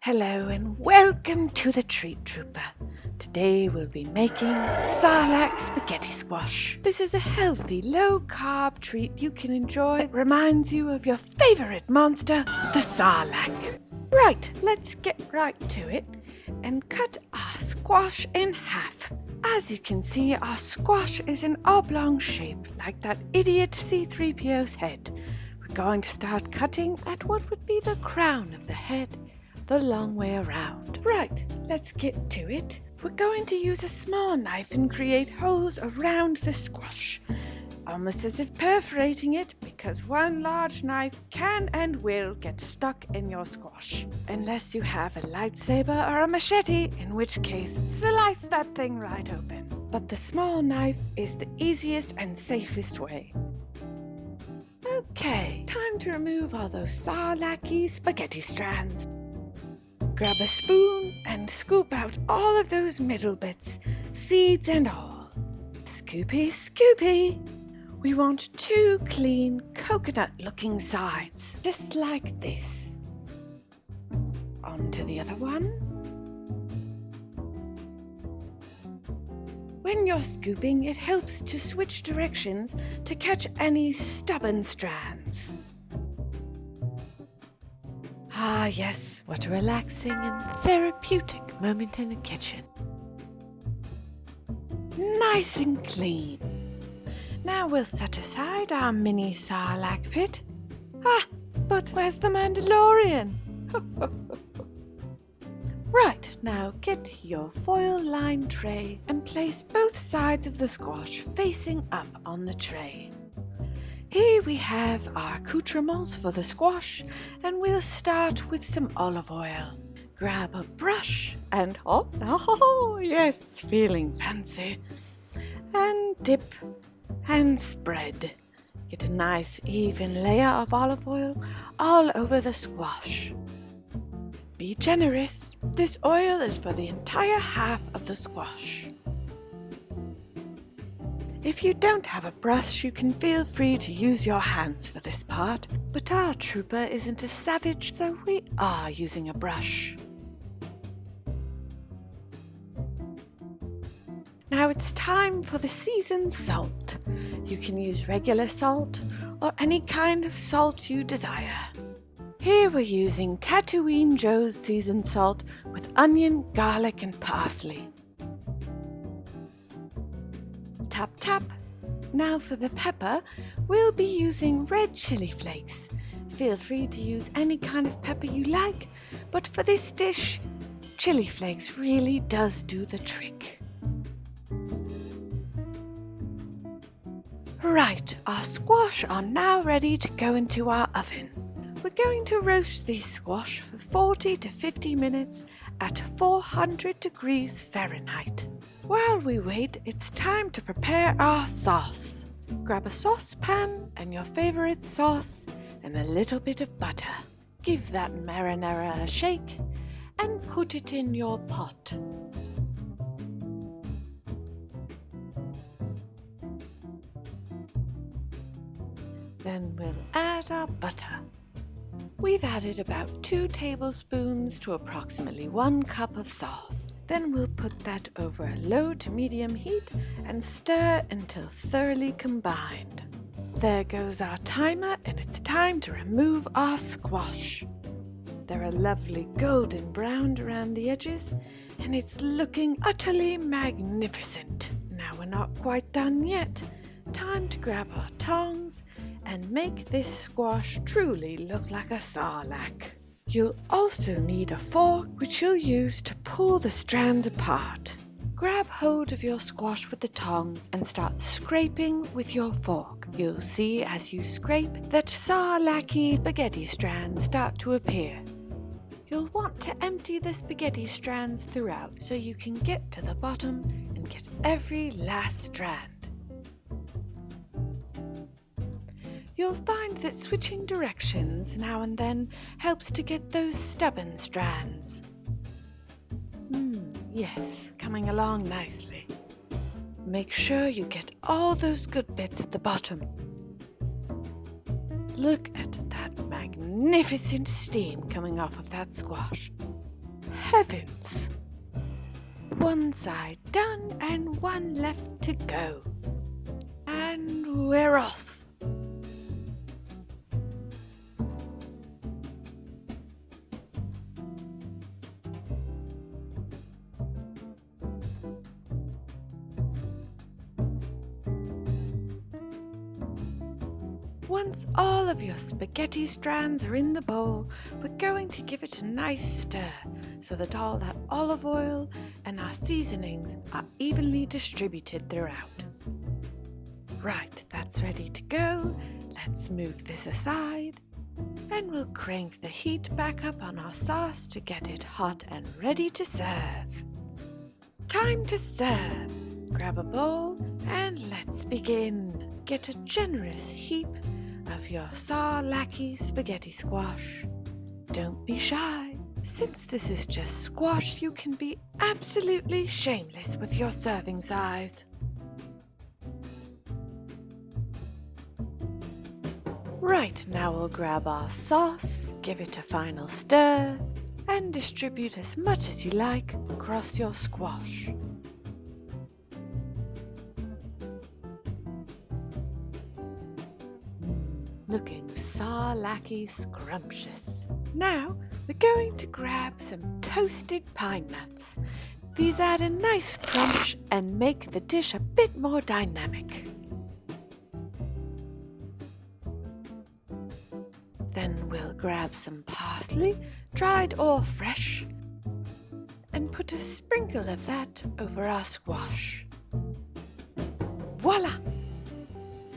Hello and welcome to the Treat Trooper. Today we'll be making Sarlacc Spaghetti Squash. This is a healthy, low-carb treat you can enjoy. It reminds you of your favorite monster, the Sarlacc. Right, let's get right to it and cut our squash in half. As you can see, our squash is an oblong shape, like that idiot C-3PO's head. We're going to start cutting at what would be the crown of the head, the long way around. Right, let's get to it. We're going to use a small knife and create holes around the squash, almost as if perforating it, because one large knife can and will get stuck in your squash. Unless you have a lightsaber or a machete, in which case slice that thing right open. But the small knife is the easiest and safest way. Okay, time to remove all those Sarlacc spaghetti strands. Grab a spoon and scoop out all of those middle bits, seeds and all. Scoopy, scoopy. We want 2 clean coconut-looking sides, just like this. On to the other one. When you're scooping, it helps to switch directions to catch any stubborn strands. Ah yes, what a relaxing and therapeutic moment in the kitchen. Nice and clean. Now we'll set aside our mini Sarlacc pit. Ah, but where's the Mandalorian? Right, now get your foil-lined tray and place both sides of the squash facing up on the tray. Here we have our accoutrements for the squash, and we'll start with some olive oil. Grab a brush and oh yes, feeling fancy. And dip and spread. Get a nice even layer of olive oil all over the squash. Be generous. This oil is for the entire half of the squash. If you don't have a brush, you can feel free to use your hands for this part, but our trooper isn't a savage, so we are using a brush. Now it's time for the seasoned salt. You can use regular salt or any kind of salt you desire. Here we're using Tatooine Joe's seasoned salt with onion, garlic and parsley. Tap tap. Now for the pepper, we'll be using red chili flakes. Feel free to use any kind of pepper you like, but for this dish, chili flakes really does do the trick. Right, our squash are now ready to go into our oven. We're going to roast these squash for 40 to 50 minutes at 400 degrees Fahrenheit. While we wait, it's time to prepare our sauce. Grab a saucepan and your favorite sauce and a little bit of butter. Give that marinara a shake and put it in your pot. Then we'll add our butter. We've added about 2 tablespoons to approximately 1 cup of sauce. Then we'll put that over a low to medium heat and stir until thoroughly combined. There goes our timer, and it's time to remove our squash. They're a lovely golden brown around the edges, and it's looking utterly magnificent. Now we're not quite done yet. Time to grab our tongs and make this squash truly look like a sarlacc. You'll also need a fork, which you'll use to pull the strands apart. Grab hold of your squash with the tongs and start scraping with your fork. You'll see as you scrape that Sarlacc spaghetti strands start to appear. You'll want to empty the spaghetti strands throughout so you can get to the bottom and get every last strand. You'll find that switching directions now and then helps to get those stubborn strands. Yes, coming along nicely. Make sure you get all those good bits at the bottom. Look at that magnificent steam coming off of that squash. heavens! One side done and one left to go. And we're off! Once all of your spaghetti strands are in the bowl, we're going to give it a nice stir so that all that olive oil and our seasonings are evenly distributed throughout. Right, that's ready to go. Let's move this aside and we'll crank the heat back up on our sauce to get it hot and ready to serve. Time to serve. Grab a bowl and let's begin. Get a generous heap of your Sarlacc Spaghetti Squash. Don't be shy. Since this is just squash, you can be absolutely shameless with your serving size. Right, now we'll grab our sauce, give it a final stir, and distribute as much as you like across your squash. Looking Sarlacc scrumptious. Now we're going to grab some toasted pine nuts. These add a nice crunch and make the dish a bit more dynamic. Then we'll grab some parsley, dried or fresh, and put a sprinkle of that over our squash. Voila!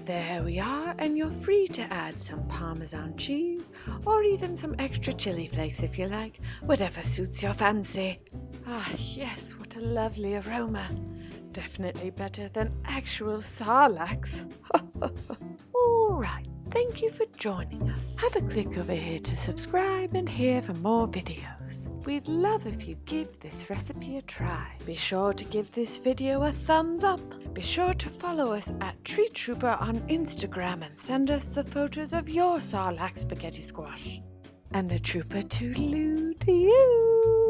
There we are, and you're free to add some Parmesan cheese or even some extra chili flakes if you like, whatever suits your fancy. Ah, yes, what a lovely aroma. Definitely better than actual sarlaccs. All right, thank you for joining us. Have a click over here to subscribe and here for more videos. We'd love if you give this recipe a try. Be sure to give this video a thumbs up. Be sure to follow us at Treat Trooper on Instagram and send us the photos of your Sarlacc Spaghetti Squash. And a trooper toodaloo to you!